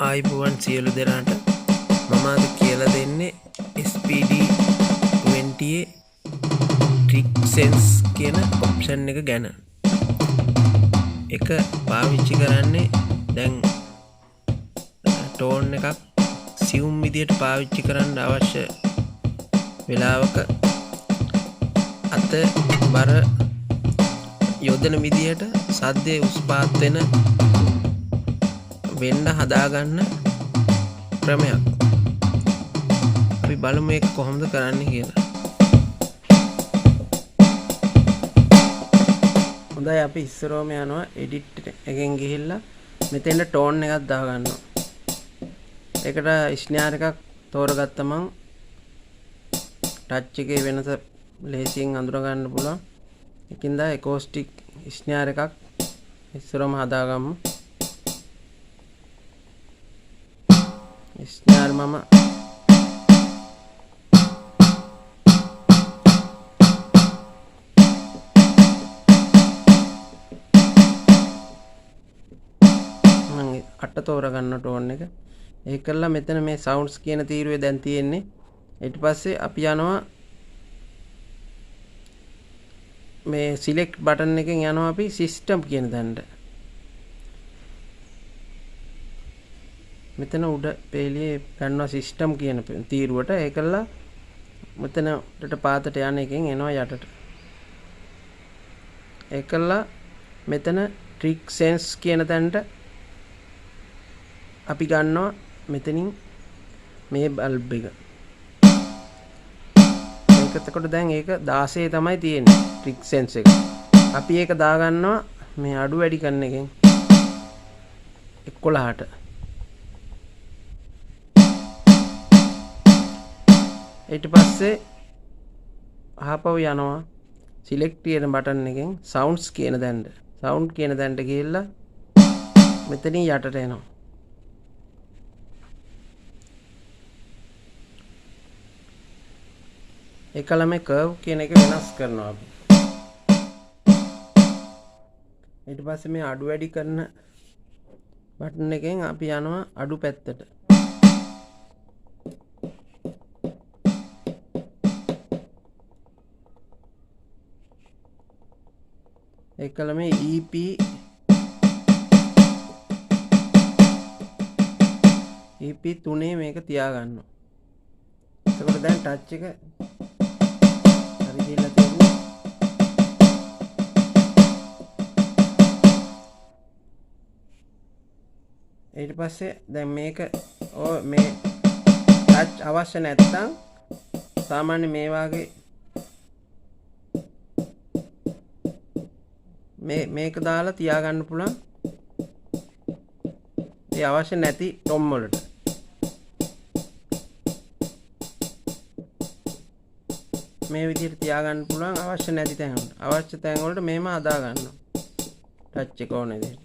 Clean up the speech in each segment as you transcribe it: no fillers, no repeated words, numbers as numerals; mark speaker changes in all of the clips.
Speaker 1: ආයිබුවන් සියලු දෙනාට මම අද කියලා දෙන්නේ SPD 20 TRIG sens කියන ඔප්ෂන් එක ගැන. එක පාවිච්චි කරන්නේ දැන් ටෝන් එකක් සියුම් විදියට පාවිච්චි කරන්න අවශ්‍ය වෙලාවක අත බර යොදන විදියට සද්දේ උස් පාත් වෙන්න හදාගන්න ක්‍රමයක්. අපි බලමු මේක කොහොමද කරන්නේ කියලා. හොඳයි, අපි ඉස්සරෝම යනවා එඩිට් එකෙන් ගිහිල්ලා මෙතෙන්ට ටෝන් එකක් දාගන්නවා. ඒකට ස්නෑර් එකක් තෝරගත්ත මං ටච් එකේ වෙනස ලේසියෙන් අඳුර ගන්න පුළුවන්. ඒකින්ද එකෝස්ටික් ස්නෑර් එකක් ඉස්සරෝම හදාගමු. ස්නෑර් මම මං අට තෝරගන්න ටෝන් එක. ඒක කළා මෙතන මේ සවුන්ඩ්ස් කියන තීරුවේ දැන් තියෙන්නේ. ඊට පස්සේ අපි යනවා මේ සිලෙක්ට් බටන් එකෙන් යනවා අපි සිස්ටම් කියන තැනට. මෙතන උඩ පෙළියේ ගන්නවා සිස්ටම් කියන තීරුවට. ඒකලා මෙතන උඩට පාතට යන එකෙන් එනවා යටට. ඒකලා මෙතන TRIG sens කියන තැනට අපි ගන්නවා මෙතනින් මේ බල්බ් එක. ඒකතකොට දැන් ඒක 16 තමයි තියෙන්නේ TRIG sens එක. අපි ඒක දාගන්නවා මේ අඩු වැඩි කරන එකෙන් 11ට. ඊට පස්සේ ආපහු යනවා සිලෙක්ට් කියන බටන් එකෙන් සවුන්ඩ්ස් කියන තැනට. සවුන්ඩ් කියන තැනට ගිහිල්ලා මෙතනින් යටට එනවා. ඒකලා මේ කර්ව් කියන එක වෙනස් කරනවා අපි. ඊට පස්සේ මේ අඩු වැඩි කරන බටන් එකෙන් අපි යනවා අඩු පැත්තට. ඒකලා මේ EP 3 මේක තියාගන්නවා. එතකොට දැන් ටච් එක හරි කියලා තියෙනවා. ඊට පස්සේ දැන් මේක මේ ටච් අවශ්‍ය නැත්නම් සාමාන්‍ය මේ වාගේ මේක දාලා තියාගන්න පුළුවන්. ඒ අවශ්‍ය නැති ටොම් වලට. මේ විදිහට තියාගන්න පුළුවන් අවශ්‍ය නැති තැන් වලට. අවශ්‍ය තැන් වලට මේම අදා ගන්නවා. ටච් එක ඕනේ විදිහට.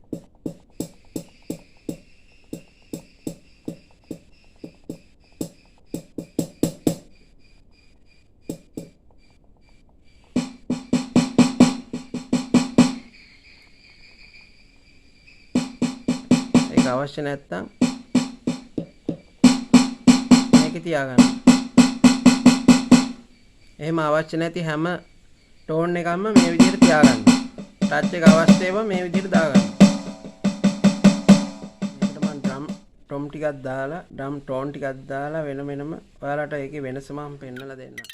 Speaker 1: ඒක අවශ්‍ය නැත්තම් මේක තියාගන්න. එහෙම අවශ්‍ය නැති හැම ටෝන් එකක්ම මේ විදිහට තියාගන්න. ටච් එක අවශ්‍ය ඒවා මේ විදිහට දාගන්න. මේකට මම ඩ්‍රම් ටොම් ටිකක් දාලා ඩ්‍රම් ටෝන් ටිකක් දාලා වෙනම ඔයාලට ඒකේ වෙනස මම පෙන්නලා දෙන්නම්.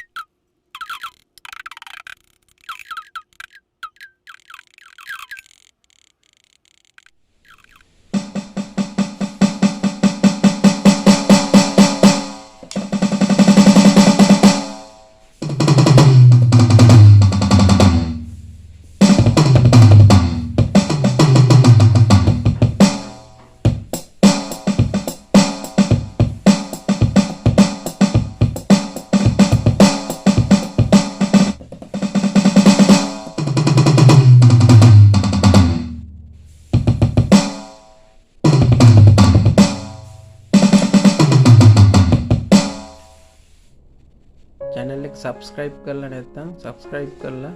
Speaker 1: channel එක subscribe කරලා නැත්නම් subscribe කරලා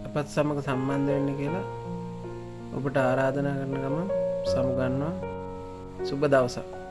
Speaker 1: අපත් සමග සම්බන්ධ වෙන්න කියලා ඔබට ආරාධනා කරන ගමන් සමුගන්නවා. සුබ දවසක්.